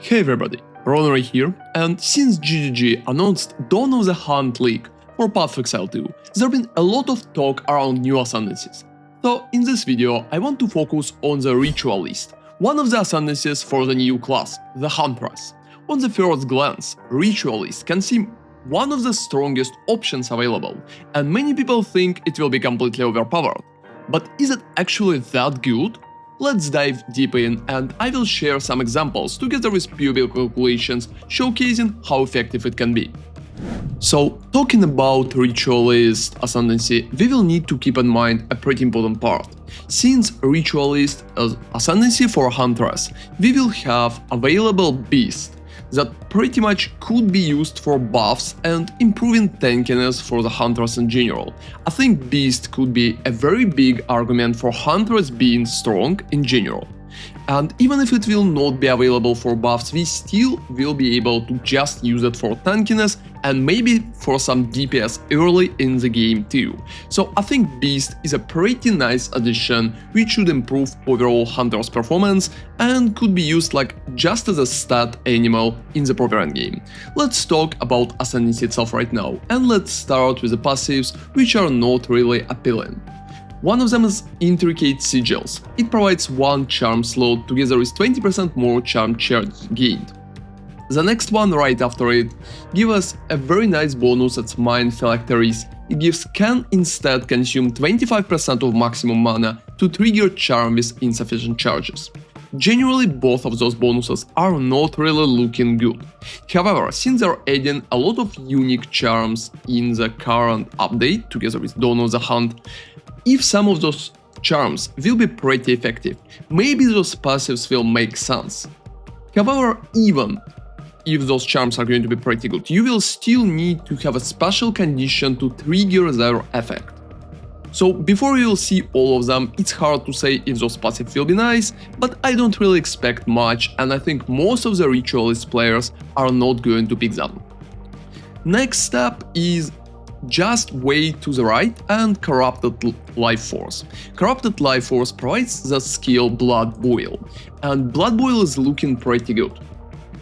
Hey everybody, ronarray here, and since GGG announced Dawn of the Hunt League for Path of Exile 2, there have been a lot of talk around new Ascendancies. So in this video I want to focus on the Ritualist, one of the Ascendancies for the new class, the Huntress. On the first glance, Ritualist can seem one of the strongest options available, and many people think it will be completely overpowered. But is it actually that good? Let's dive deep in, and I will share some examples together with PoE calculations showcasing how effective it can be. So, talking about Ritualist Ascendancy, we will need to keep in mind a pretty important part. Since Ritualist as Ascendancy for Huntress, we will have available Beast that pretty much could be used for buffs and improving tankiness for the Huntress in general. I think Beast could be a very big argument for Huntress being strong in general. And even if it will not be available for buffs, we still will be able to just use it for tankiness and maybe for some DPS early in the game too. So I think Beast is a pretty nice addition which should improve overall Hunter's performance and could be used like just as a stat animal in the proper endgame. Let's talk about Ascendancy itself right now, and let's start with the passives which are not really appealing. One of them is Intricate Sigils. It provides one charm slot together with 20% more charm charge gained. The next one right after it gives us a very nice bonus at Mind Phylacteries. It gives can instead consume 25% of maximum mana to trigger charm with insufficient charges. Generally, both of those bonuses are not really looking good. However, since they're adding a lot of unique charms in the current update together with Dawn of the Hunt, if some of those charms will be pretty effective, maybe those passives will make sense. However, even if those charms are going to be pretty good, you will still need to have a special condition to trigger their effect. So before you will see all of them, it's hard to say if those passives will be nice, but I don't really expect much, and I think most of the Ritualist players are not going to pick them. Next step is just way to the right and Corrupted Life Force. Corrupted Life Force provides the skill Blood Boil, and Blood Boil is looking pretty good.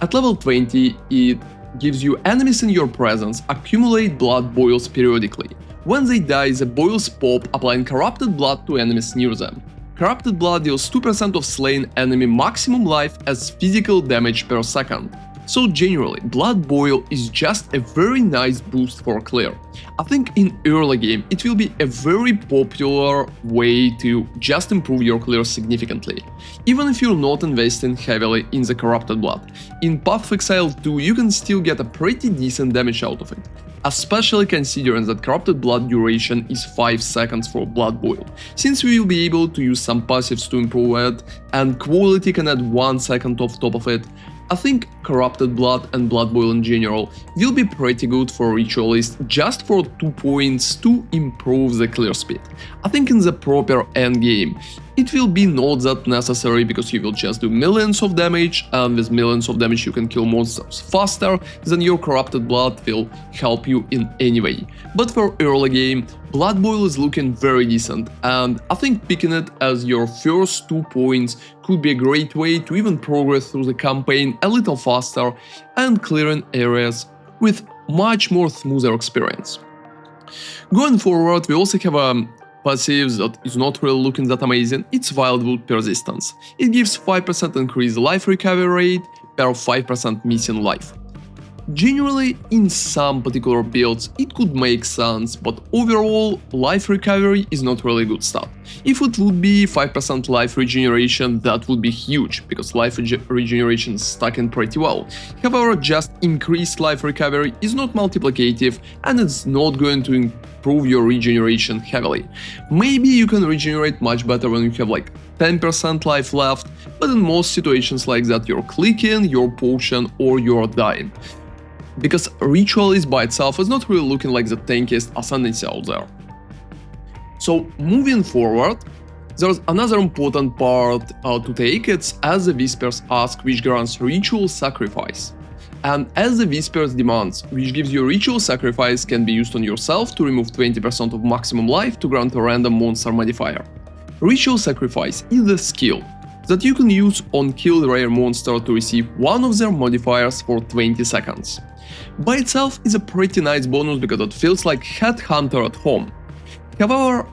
At level 20, it gives you enemies in your presence accumulate blood boils periodically. When they die, the boils pop, applying corrupted blood to enemies near them. Corrupted blood deals 2% of slain enemy maximum life as physical damage per second. So generally, Blood Boil is just a very nice boost for clear. I think in early game it will be a very popular way to just improve your clear significantly, even if you're not investing heavily in the Corrupted Blood. In Path of Exile 2 you can still get a pretty decent damage out of it, especially considering that Corrupted Blood duration is 5 seconds for Blood Boil. Since we will be able to use some passives to improve it, and quality can add 1 second off top of it, I think Corrupted Blood and Blood Boil in general will be pretty good for Ritualist just for 2 points to improve the clear speed. I think in the proper endgame it will be not that necessary because you will just do millions of damage, and with millions of damage you can kill monsters faster than your Corrupted Blood will help you in any way. But for early game, Blood Boil is looking very decent, and I think picking it as your first 2 points could be a great way to even progress through the campaign a little faster and clearing areas with much more smoother experience. Going forward, we also have a passive that is not really looking that amazing. It's Wildwood Persistence. It gives 5% increased life recovery rate per 5% missing life. Generally, in some particular builds it could make sense, but overall life recovery is not really good stat. If it would be 5% life regeneration, that would be huge, because life regeneration is stacking pretty well. However, just increased life recovery is not multiplicative and it's not going to improve your regeneration heavily. Maybe you can regenerate much better when you have like 10% life left, but in most situations like that you're clicking your potion or you're dying. Because Ritualist by itself is not really looking like the tankiest Ascendancy out there. So moving forward, there's another important part to take, it's As the Whispers Ask, which grants Ritual Sacrifice. And As the Whispers Demands, which gives you Ritual Sacrifice, can be used on yourself to remove 20% of maximum life to grant a random monster modifier. Ritual Sacrifice is a skill that you can use on killed rare monster to receive one of their modifiers for 20 seconds. By itself is a pretty nice bonus because it feels like Headhunter at home. However,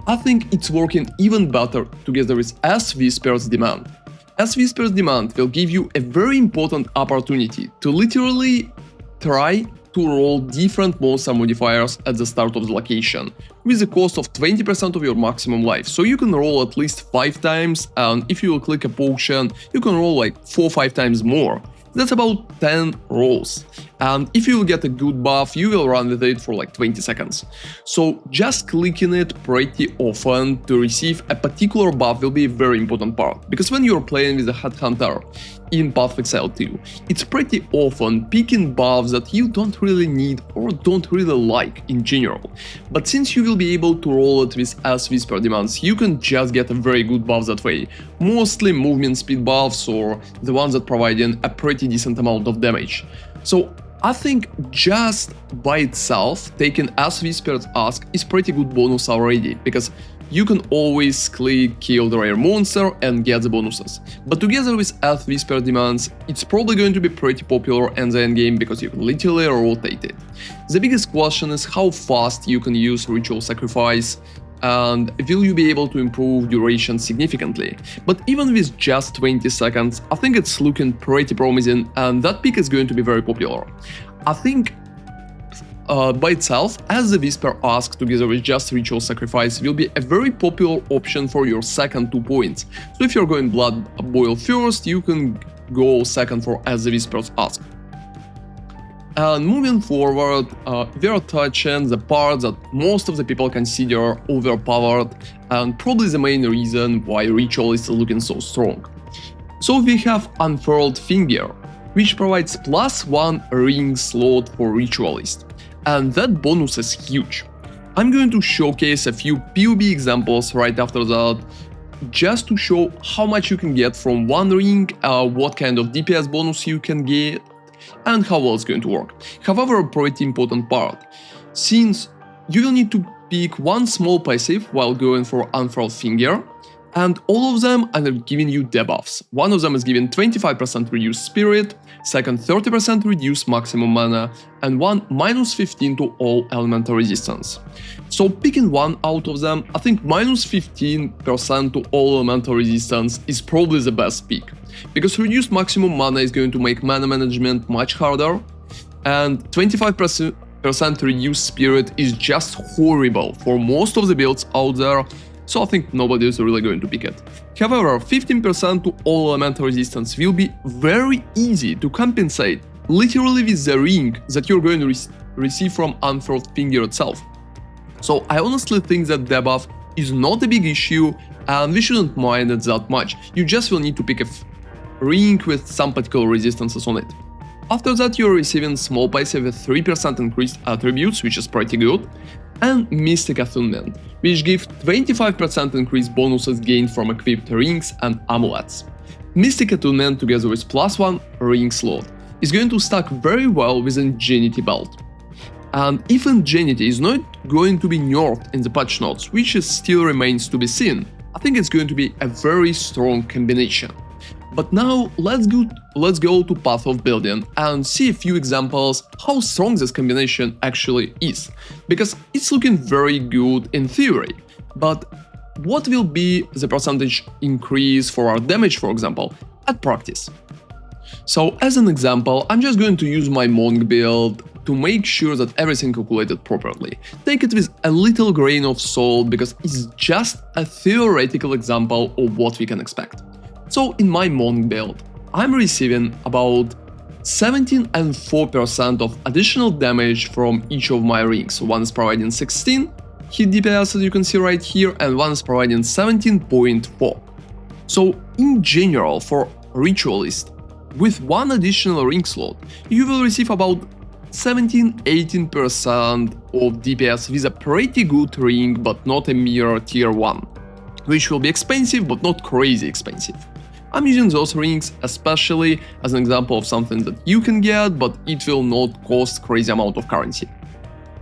I think it's working even better together with As Whisper's Demand. As Whisper's Demand will give you a very important opportunity to literally try to roll different monster modifiers at the start of the location, with the cost of 20% of your maximum life. So you can roll at least 5 times, and if you will click a potion, you can roll like 4 or 5 times more. That's about 10 rolls. And if you will get a good buff, you will run with it for like 20 seconds. So just clicking it pretty often to receive a particular buff will be a very important part. Because when you're playing with a Headhunter in Path of Exile 2, it's pretty often picking buffs that you don't really need or don't really like in general. But since you will be able to roll it with As Whisper demands, you can just get a very good buff that way. Mostly movement speed buffs or the ones that provide a pretty decent amount of damage. So I think just by itself, taking As Whispered Ask is pretty good bonus already, because you can always click kill the rare monster and get the bonuses. But together with As Whispered Demands, it's probably going to be pretty popular in the endgame because you can literally rotate it. The biggest question is how fast you can use Ritual Sacrifice, and will you be able to improve duration significantly. But even with just 20 seconds, I think it's looking pretty promising, and that pick is going to be very popular. I think by itself, As the Whisper Ask together with just Ritual Sacrifice will be a very popular option for your second 2 points. So if you're going Blood Boil first, you can go second for As the Whisper Ask. And moving forward, we are touching the part that most of the people consider overpowered, and probably the main reason why Ritualist is looking so strong. So we have Unfurled Finger, which provides +1 ring slot for Ritualist, and that bonus is huge. I'm going to showcase a few PoE examples right after that, just to show how much you can get from one ring, what kind of DPS bonus you can get, and how well it's going to work. However, a pretty important part, since you will need to pick one small passive while going for Unfurled Finger, and all of them are giving you debuffs. One of them is giving 25% reduced spirit, second 30% reduced maximum mana, and one -15 to all elemental resistance. So picking one out of them, I think -15% to all elemental resistance is probably the best pick, because reduced maximum mana is going to make mana management much harder, and 25% reduced spirit is just horrible for most of the builds out there. So I think nobody is really going to pick it. However, 15% to all elemental resistance will be very easy to compensate, literally with the ring that you're going to receive from Unfurled Finger itself. So I honestly think that debuff is not a big issue, and we shouldn't mind it that much. You just will need to pick a ring with some particular resistances on it. After that, you're receiving small passive with 3% increased attributes, which is pretty good, and Mystic Attunement, which give 25% increased bonuses gained from equipped rings and amulets. Mystic Attunement together with +1 ring slot is going to stack very well with Ingenuity belt. And if Ingenuity is not going to be nerfed in the patch notes, which still remains to be seen, I think it's going to be a very strong combination. But now let's go to Path of Building and see a few examples how strong this combination actually is, because it's looking very good in theory. But what will be the percentage increase for our damage, for example, at practice? So as an example, I'm just going to use my Monk build to make sure that everything calculated properly. Take it with a little grain of salt, because it's just a theoretical example of what we can expect. So in my Monk build, I'm receiving about 17 and 4% of additional damage from each of my rings. One is providing 16 hit DPS, as you can see right here, and one is providing 17.4. So in general, for Ritualist, with one additional ring slot, you will receive about 17-18% of DPS with a pretty good ring, but not a mere tier 1, which will be expensive, but not crazy expensive. I'm using those rings especially as an example of something that you can get, but it will not cost crazy amount of currency.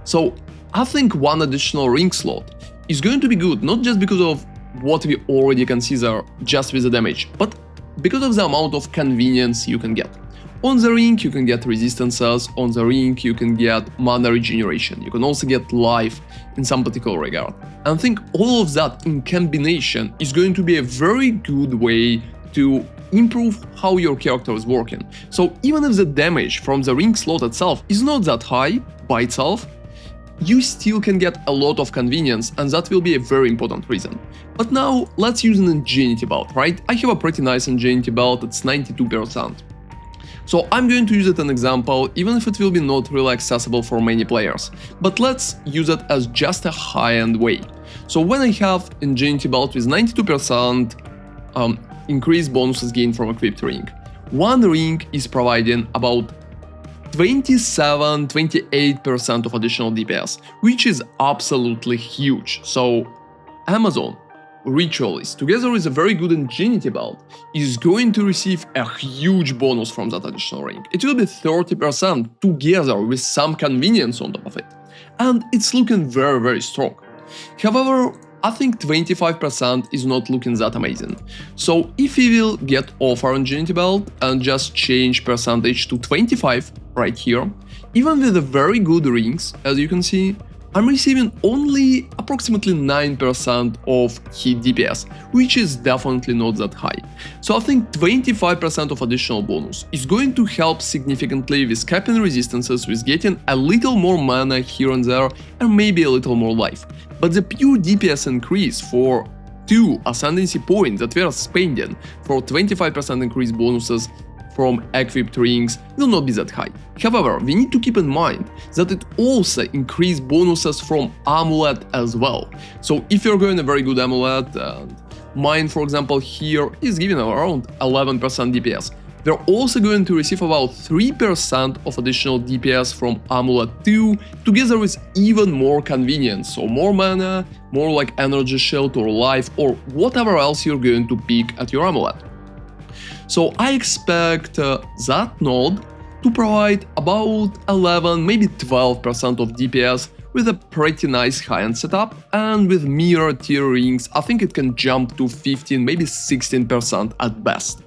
So I think one additional ring slot is going to be good, not just because of what we already consider just with the damage, but because of the amount of convenience you can get. On the ring you can get resistances, on the ring you can get mana regeneration, you can also get life in some particular regard. And I think all of that in combination is going to be a very good way to improve how your character is working. So even if the damage from the ring slot itself is not that high by itself, you still can get a lot of convenience, and that will be a very important reason. But now let's use an Ingenuity belt, right? I have a pretty nice Ingenuity belt, it's 92%. So I'm going to use it as an example, even if it will be not really accessible for many players. But let's use it as just a high-end way. So when I have Ingenuity belt with 92% increased bonuses gained from equipped ring, one ring is providing about 27-28% of additional DPS, which is absolutely huge. So Amazon, Ritualist, together with a very good Ingenuity belt, is going to receive a huge bonus from that additional ring. It will be 30% together with some convenience on top of it. And it's looking very, very strong. However, I think 25% is not looking that amazing. So if we will get off our Ingenuity belt and just change percentage to 25 right here, even with the very good rings, as you can see, I'm receiving only approximately 9% of hit DPS, which is definitely not that high. So I think 25% of additional bonus is going to help significantly with capping resistances, with getting a little more mana here and there, and maybe a little more life. But the pure DPS increase for 2 Ascendancy points that we are spending for 25% increased bonuses from equipped rings will not be that high. However, we need to keep in mind that it also increases bonuses from amulet as well. So if you're going a very good amulet, and mine for example here is giving around 11% DPS, they're also going to receive about 3% of additional DPS from amulet 2, together with even more convenience, so more mana, more like energy shield or life or whatever else you're going to pick at your amulet. So I expect that node to provide about 11, maybe 12% of DPS with a pretty nice high-end setup, and with mirror tier rings I think it can jump to 15, maybe 16% at best.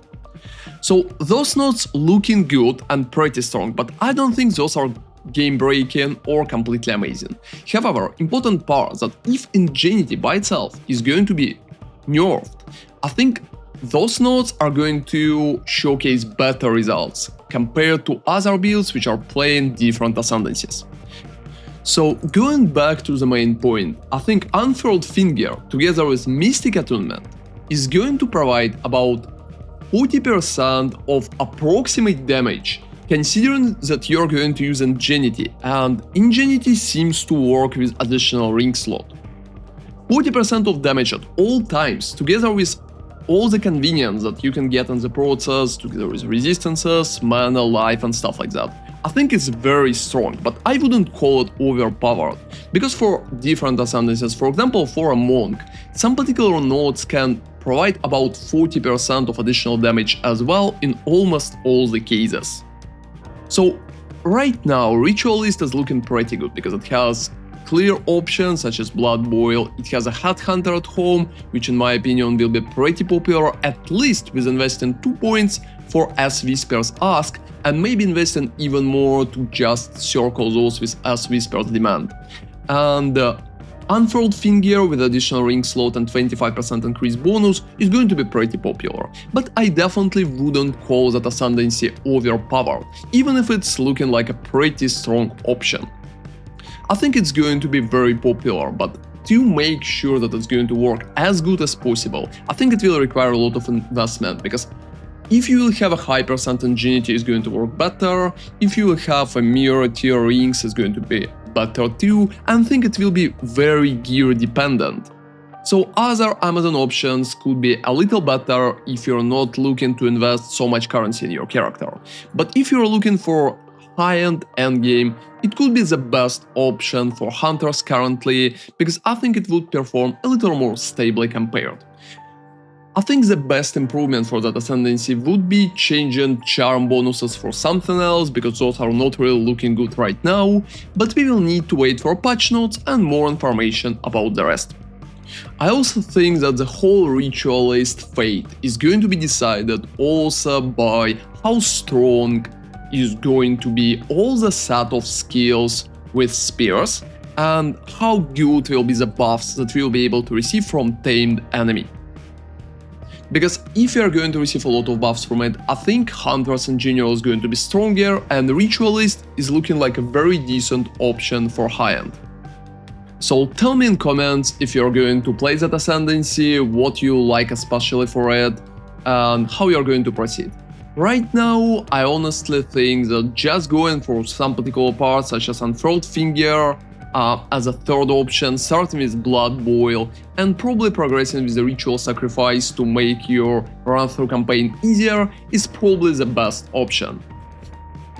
So those nodes looking good and pretty strong, but I don't think those are game-breaking or completely amazing. However, important part that if Ingenuity by itself is going to be nerfed, I think those nodes are going to showcase better results compared to other builds which are playing different Ascendancies. So going back to the main point, I think Unfurled Finger together with Mystic Attunement is going to provide about 40% of approximate damage, considering that you're going to use Ingenuity, and Ingenuity seems to work with additional ring slot. 40% of damage at all times, together with all the convenience that you can get in the process, together with resistances, mana, life and stuff like that. I think it's very strong, but I wouldn't call it overpowered, because for different Ascendancies, for example for a monk, some particular nodes can provide about 40% of additional damage as well in almost all the cases. So right now Ritualist is looking pretty good because it has clear options such as Blood Boil, it has a Headhunter at home, which in my opinion will be pretty popular, at least with investing 2 points for As Whispers Ask, and maybe investing even more to just circle those with As Whispers Demand. And Unfurled Finger with additional ring slot and 25% increased bonus is going to be pretty popular, but I definitely wouldn't call that Ascendancy overpowered, even if it's looking like a pretty strong option. I think it's going to be very popular, but to make sure that it's going to work as good as possible, I think it will require a lot of investment, because if you will have a high percent Ingenuity, it's going to work better, if you will have a mirror tier rings, it's going to be better too, and I think it will be very gear dependent. So other Amazon options could be a little better if you're not looking to invest so much currency in your character, but if you're looking for high-end endgame, it could be the best option for Huntress currently, because I think it would perform a little more stably compared. I think the best improvement for that Ascendancy would be changing charm bonuses for something else, because those are not really looking good right now, but we will need to wait for patch notes and more information about the rest. I also think that the whole Ritualist fate is going to be decided also by how strong is going to be all the set of skills with spears and how good will be the buffs that we will be able to receive from tamed enemy. Because if you are going to receive a lot of buffs from it, I think Huntress in general is going to be stronger, and Ritualist is looking like a very decent option for high-end. So tell me in comments if you're going to play that Ascendancy, what you like especially for it, and how you're going to proceed. Right now, I honestly think that just going for some particular parts such as Unfurled Finger as a third option, starting with Blood Boil, and probably progressing with the Ritual Sacrifice to make your run-through campaign easier is probably the best option.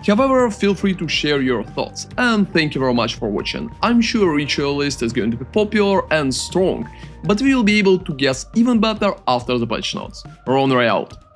However, feel free to share your thoughts, and thank you very much for watching. I'm sure Ritualist is going to be popular and strong, but we will be able to guess even better after the patch notes. ronarray out.